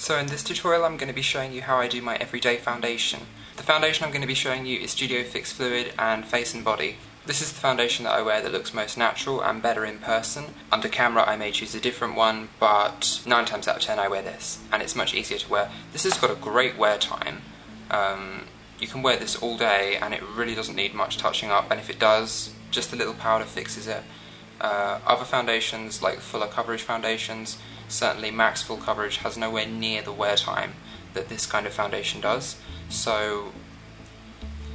So in this tutorial I'm going to be showing you how I do my everyday foundation. The foundation I'm going to be showing you is Studio Fix Fluid and Face and Body. This is the foundation that I wear that looks most natural and better in person. Under camera I may choose a different one, but 9 times out of 10 I wear this, and it's much easier to wear. This has got a great wear time. You can wear this all day and it really doesn't need much touching up, and if it does, just a little powder fixes it. Other foundations, like fuller coverage foundations, certainly max full coverage, has nowhere near the wear time that this kind of foundation does. So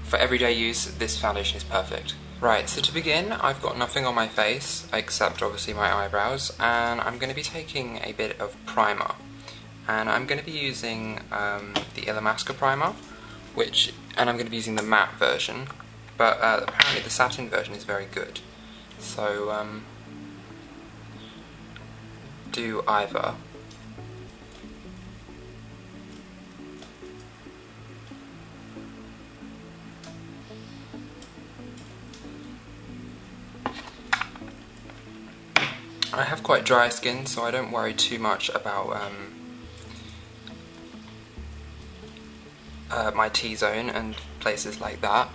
for everyday use, this foundation is perfect. Right, so to begin, I've got nothing on my face except obviously my eyebrows, and I'm going to be taking a bit of primer. And I'm going to be using the Illamasqua primer, and I'm going to be using the matte version, but apparently the satin version is very good. So do either. I have quite dry skin, so I don't worry too much about my T-zone and places like that.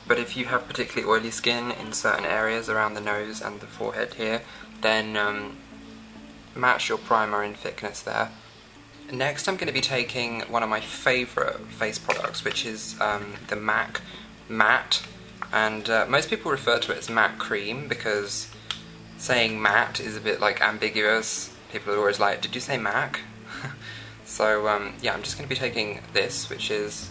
But if you have particularly oily skin in certain areas around the nose and the forehead here, then match your primer in thickness there. Next I'm going to be taking one of my favourite face products, which is the MAC Matte, and most people refer to it as matte cream because saying matte is a bit like ambiguous. People are always like, did you say MAC? So yeah, I'm just going to be taking this, which is,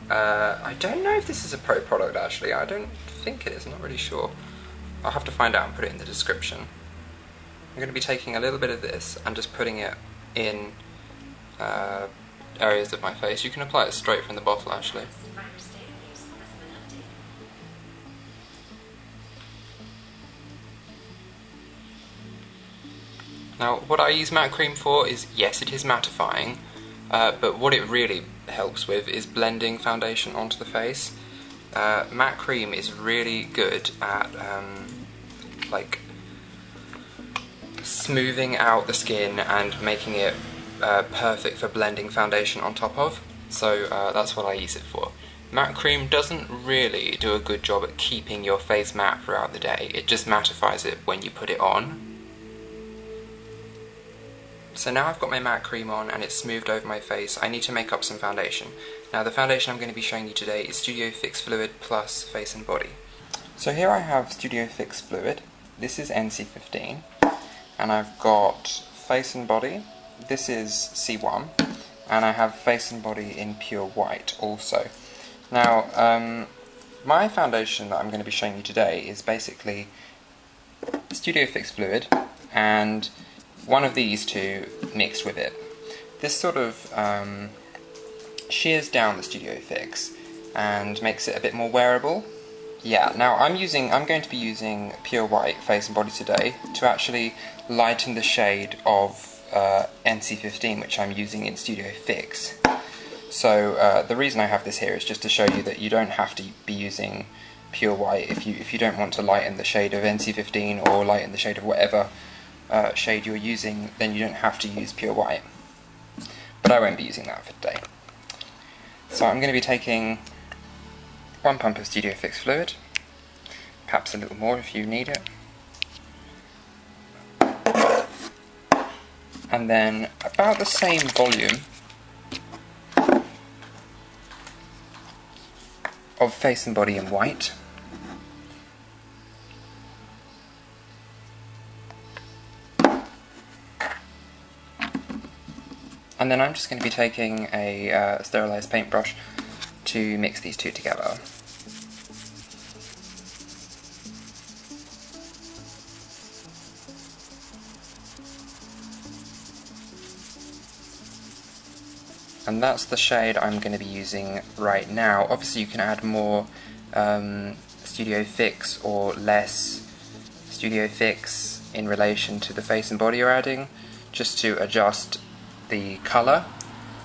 I don't know if this is a pro product actually, I don't think it is, I'm not really sure. I'll have to find out and put it in the description. I'm going to be taking a little bit of this and just putting it in areas of my face. You can apply it straight from the bottle actually. Now what I use matte cream for is, yes, it is mattifying, but what it really helps with is blending foundation onto the face. Matte cream is really good at like smoothing out the skin and making it perfect for blending foundation on top of, so that's what I use it for. Matte cream doesn't really do a good job at keeping your face matte throughout the day, it just mattifies it when you put it on. So now I've got my matte cream on and it's smoothed over my face, I need to make up some foundation. Now the foundation I'm going to be showing you today is Studio Fix Fluid plus Face and Body. So here I have Studio Fix Fluid, this is NC15, and I've got Face and Body. This is C1, and I have Face and Body in pure white also. Now, my foundation that I'm going to be showing you today is basically Studio Fix Fluid and one of these two mixed with it. This sort of shears down the Studio Fix and makes it a bit more wearable. Yeah, now I'm going to be using pure white Face and Body today to actually lighten the shade of NC15, which I'm using in Studio Fix. So the reason I have this here is just to show you that you don't have to be using pure white if you don't want to lighten the shade of NC15 or lighten the shade of whatever shade you're using, then you don't have to use pure white. But I won't be using that for today. So I'm going to be taking 1 pump of Studio Fix Fluid, perhaps a little more if you need it. And then about the same volume of Face and Body in white. And then I'm just going to be taking a sterilised paintbrush to mix these two together. And that's the shade I'm going to be using right now. Obviously you can add more Studio Fix or less Studio Fix in relation to the Face and Body you're adding, just to adjust the colour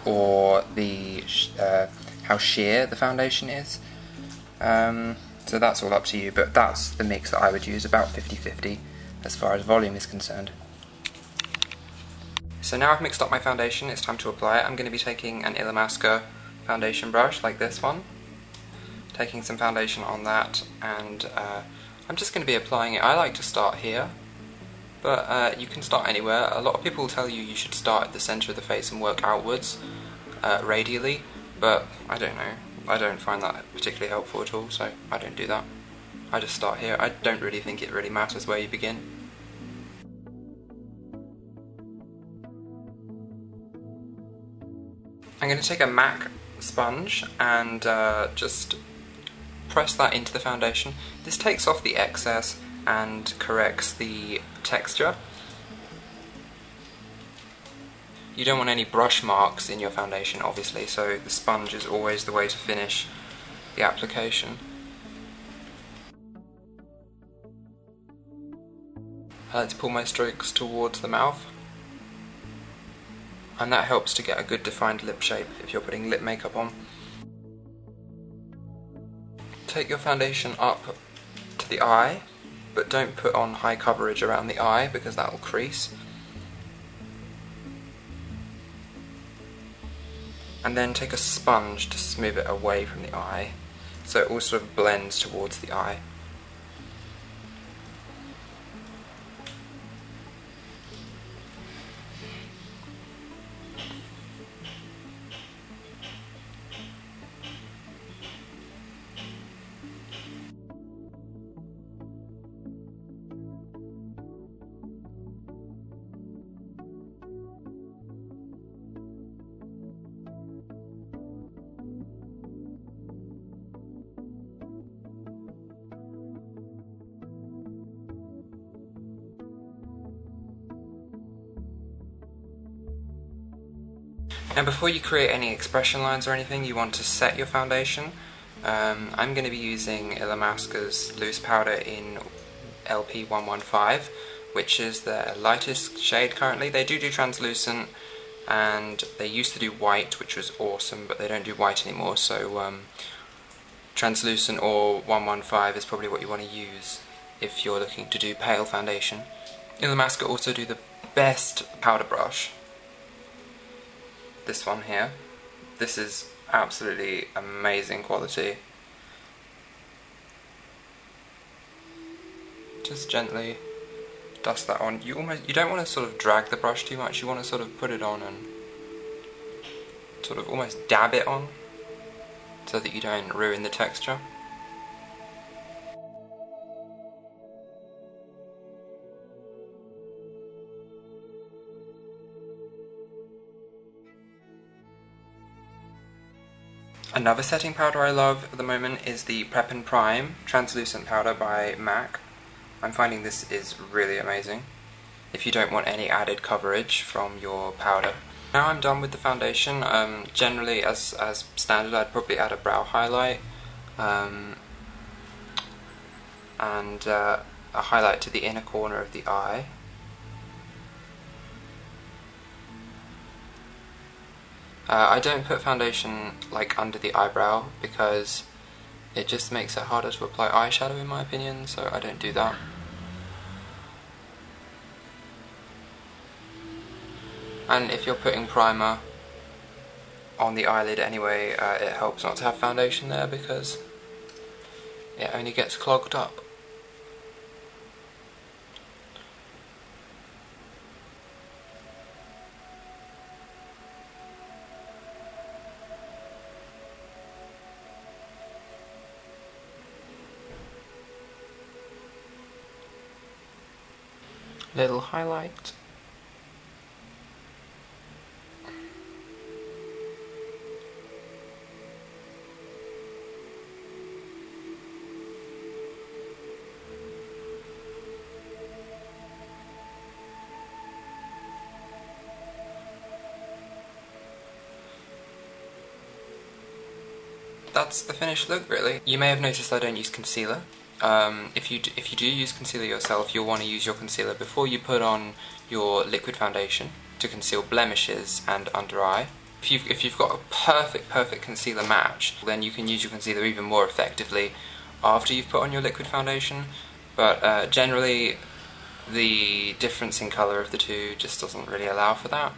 or the how sheer the foundation is. So that's all up to you, but that's the mix that I would use, about 50-50 as far as volume is concerned. So now I've mixed up my foundation, it's time to apply it. I'm going to be taking an Illamasqua foundation brush like this one, taking some foundation on that, and I'm just going to be applying it. I like to start here, but you can start anywhere. A lot of people will tell you should start at the centre of the face and work outwards, radially, but I don't know. I don't find that particularly helpful at all, so I don't do that. I just start here. I don't really think it really matters where you begin. I'm going to take a MAC sponge and just press that into the foundation. This takes off the excess and corrects the texture. You don't want any brush marks in your foundation, obviously, so the sponge is always the way to finish the application. I like to pull my strokes towards the mouth, and that helps to get a good defined lip shape if you're putting lip makeup on. Take your foundation up to the eye, but don't put on high coverage around the eye because that will crease. And then take a sponge to smooth it away from the eye, so it all sort of blends towards the eye. Now before you create any expression lines or anything, you want to set your foundation. I'm going to be using Illamasqua's loose powder in LP 115, which is their lightest shade currently. They do translucent, and they used to do white, which was awesome, but they don't do white anymore, so translucent or 115 is probably what you want to use if you're looking to do pale foundation. Illamasqua also do the best powder brush. This one here. This is absolutely amazing quality. Just gently dust that on. You don't want to sort of drag the brush too much. You want to sort of put it on and sort of almost dab it on so that you don't ruin the texture. Another setting powder I love at the moment is the Prep and Prime translucent powder by MAC. I'm finding this is really amazing if you don't want any added coverage from your powder. Now I'm done with the foundation. Generally, as standard, I'd probably add a brow highlight and a highlight to the inner corner of the eye. I don't put foundation like under the eyebrow because it just makes it harder to apply eyeshadow in my opinion, so I don't do that. And if you're putting primer on the eyelid anyway, it helps not to have foundation there because it only gets clogged up. Little highlight. That's the finished look, really. You may have noticed I don't use concealer. If you do use concealer yourself, you'll want to use your concealer before you put on your liquid foundation to conceal blemishes and under eye. If you've got a perfect concealer match, then you can use your concealer even more effectively after you've put on your liquid foundation, but generally the difference in colour of the two just doesn't really allow for that.